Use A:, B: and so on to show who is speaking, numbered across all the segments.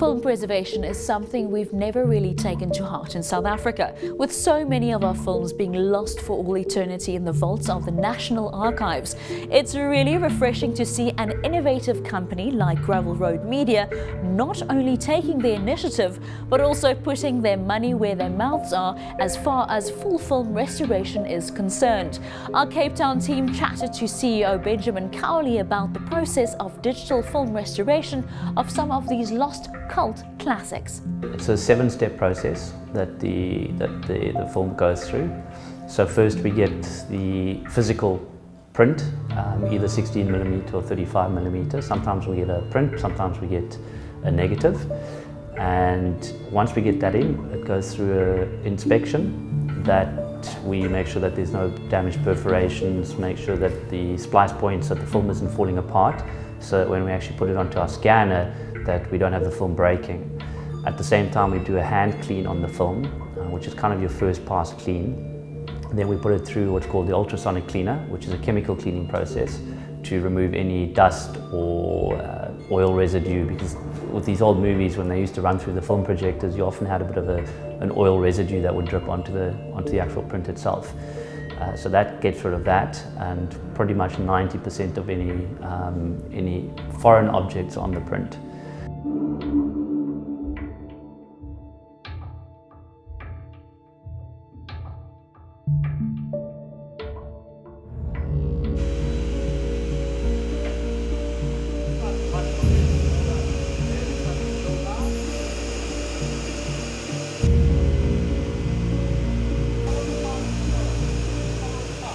A: Film preservation is something we've never really taken to heart in South Africa, with so many of our films being lost for all eternity in the vaults of the National Archives. It's really refreshing to see an innovative company like Gravel Road Media not only taking the initiative, but also putting their money where their mouths are as far as full film restoration is concerned. Our Cape Town team chatted to CEO Benjamin Cowley about the process of digital film restoration of some of these lost cult classics.
B: It's a 7-step process that the film goes through. So first we get the physical print, either 16mm or 35mm. Sometimes we get a print, sometimes we get a negative. And once we get that in, it goes through an inspection that we make sure that there's no damaged perforations, make sure that the splice points, that the film isn't falling apart, so that when we actually put it onto our scanner, that we don't have the film breaking. At the same time, we do a hand clean on the film, which is kind of your first pass clean. Then we put it through what's called the ultrasonic cleaner, which is a chemical cleaning process to remove any dust or oil residue, because with these old movies, when they used to run through the film projectors, you often had a bit of an oil residue that would drip onto the actual print itself. So that gets rid of that, and pretty much 90% of any foreign objects on the print.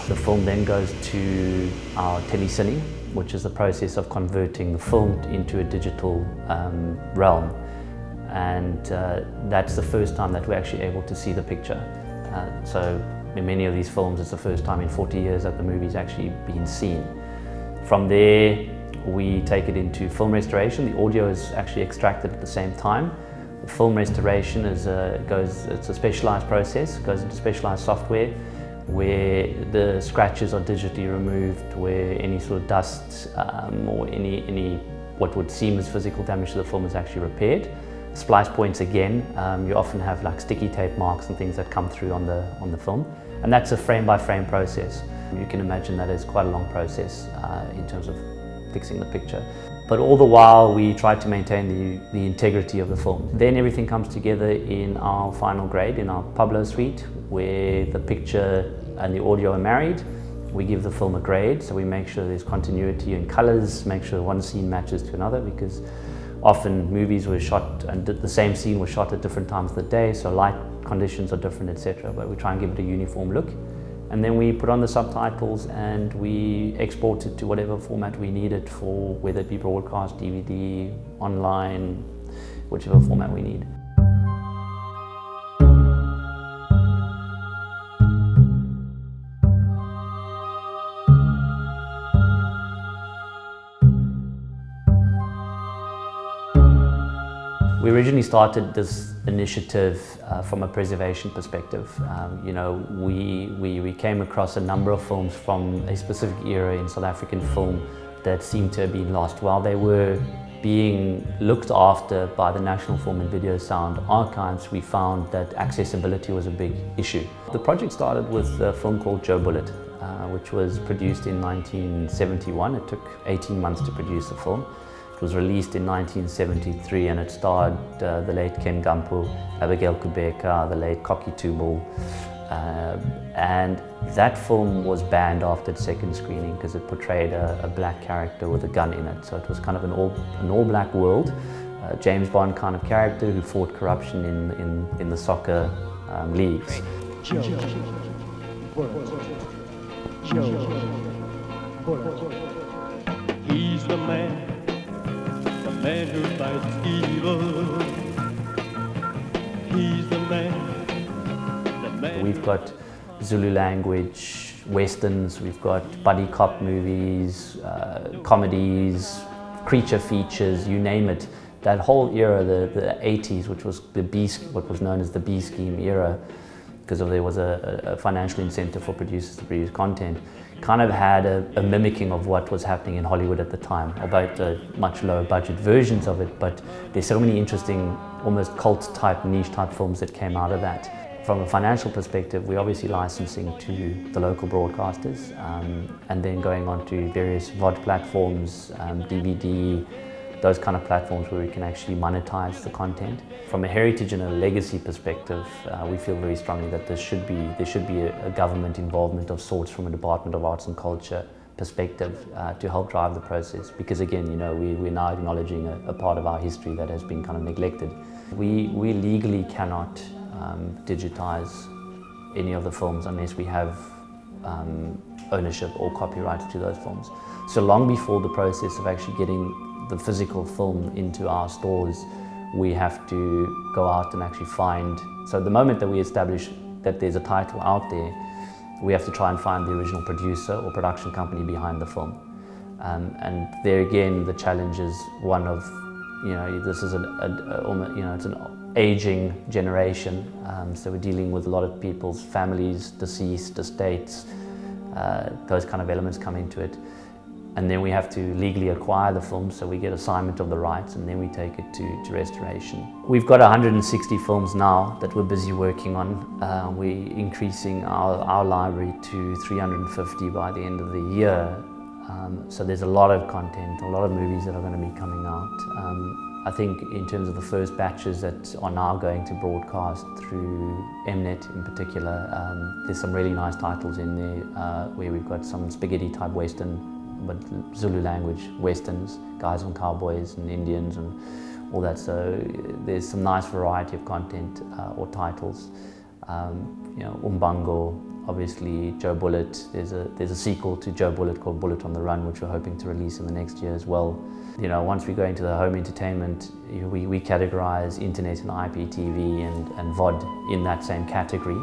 B: The film then goes to our telecine, which is the process of converting the film into a digital realm. And that's the first time that we're actually able to see the picture. So in many of these films, it's the first time in 40 years that the movie's actually been seen. From there, we take it into film restoration. The audio is actually extracted at the same time. The film restoration is it's a specialized process. It goes into specialized software, where the scratches are digitally removed, where any sort of dust or any what would seem as physical damage to the film is actually repaired. Splice points again, you often have like sticky tape marks and things that come through on the film, and that's a frame by frame process. You can imagine that is quite a long process in terms of fixing the picture. But all the while we try to maintain the integrity of the film. Then everything comes together in our final grade, in our Pablo suite, where the picture and the audio are married. We give the film a grade, so we make sure there's continuity in colors, make sure one scene matches to another, because often movies were shot and the same scene was shot at different times of the day, so light conditions are different, etc. But we try and give it a uniform look. And then we put on the subtitles and we export it to whatever format we need it for, whether it be broadcast, DVD, online, whichever format we need. We originally started this initiative from a preservation perspective. You know, we came across a number of films from a specific era in South African film that seemed to have been lost. While they were being looked after by the National Film and Video Sound Archives, we found that accessibility was a big issue. The project started with a film called Joe Bullet, which was produced in 1971. It took 18 months to produce the film. It was released in 1973 and it starred the late Ken Gampu, Abigail Kubeka, the late Koki Tubal. And that film was banned after its second screening because it portrayed a black character with a gun in it. So it was kind of an all-black world, James Bond kind of character who fought corruption in the soccer leagues.
C: Joe. He's the man who fights evil. He's the man.
B: We've got Zulu language, westerns, we've got buddy cop movies, comedies, creature features, you name it. That whole era, the 80s, which was what was known as the B scheme era, because there was a financial incentive for producers to produce content, kind of had a mimicking of what was happening in Hollywood at the time, albeit much lower budget versions of it, but there's so many interesting, almost cult type, niche type films that came out of that. From a financial perspective, we're obviously licensing to the local broadcasters and then going on to various VOD platforms, DVD, those kind of platforms where we can actually monetize the content. From a heritage and a legacy perspective, we feel very strongly that there should be a government involvement of sorts from a Department of Arts and Culture perspective to help drive the process. Because again, you know, we're now acknowledging a part of our history that has been kind of neglected. We legally cannot digitize any of the films unless we have ownership or copyright to those films. So long before the process of actually getting the physical film into our stores, we have to go out and actually find. So the moment that we establish that there's a title out there, we have to try and find the original producer or production company behind the film. And there again, the challenge is one of, you know, this is it's an aging generation. So we're dealing with a lot of people's families, deceased, estates, those kind of elements come into it. And then we have to legally acquire the film, so we get assignment of the rights, and then we take it to restoration. We've got 160 films now that we're busy working on. We're increasing our library to 350 by the end of the year. So there's a lot of content, a lot of movies that are going to be coming out. I think in terms of the first batches that are now going to broadcast through Mnet in particular, there's some really nice titles in there where we've got some spaghetti type western, but Zulu language westerns, guys on cowboys and Indians and all that. So there's some nice variety of content or titles. You know, Umbango, obviously Joe Bullet. There's a sequel to Joe Bullet called Bullet on the Run, which we're hoping to release in the next year as well. You know, once we go into the home entertainment, we categorize internet and IPTV and VOD in that same category.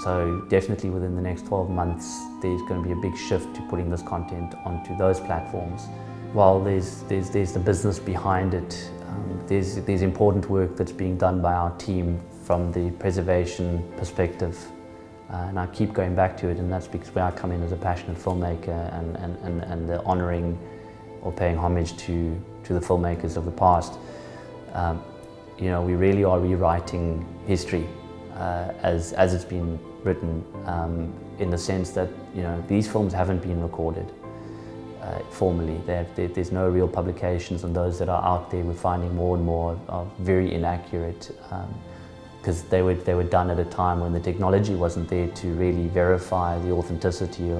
B: So definitely within the next 12 months, there's going to be a big shift to putting this content onto those platforms. While there's the business behind it, there's important work that's being done by our team from the preservation perspective. And I keep going back to it, and that's because where I come in as a passionate filmmaker and the honouring or paying homage to the filmmakers of the past. You know, we really are rewriting history as it's been written, in the sense that, you know, these films haven't been recorded formally. There's no real publications, and those that are out there we're finding more and more are very inaccurate, because they were done at a time when the technology wasn't there to really verify the authenticity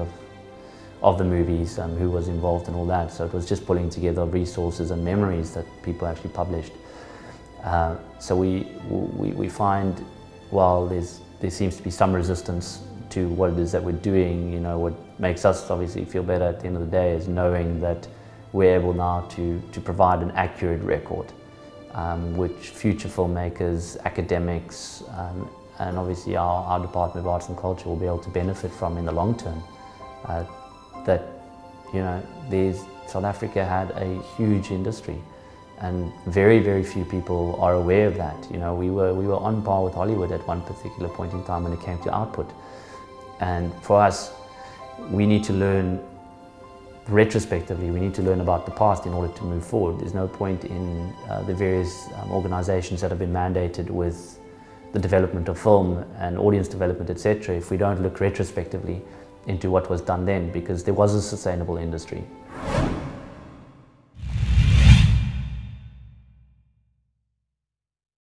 B: of the movies, who was involved and all that. So it was just pulling together resources and memories that people actually published. So we find, while there seems to be some resistance to what it is that we're doing, you know, what makes us obviously feel better at the end of the day is knowing that we're able now to provide an accurate record, which future filmmakers, academics, and obviously our Department of Arts and Culture will be able to benefit from in the long term. That, you know, South Africa had a huge industry, and very, very few people are aware of that. You know, we were on par with Hollywood at one particular point in time when it came to output. And for us, we need to learn retrospectively. We need to learn about the past in order to move forward. There's no point in the various organizations that have been mandated with the development of film and audience development, etc., if we don't look retrospectively into what was done then, because there was a sustainable industry.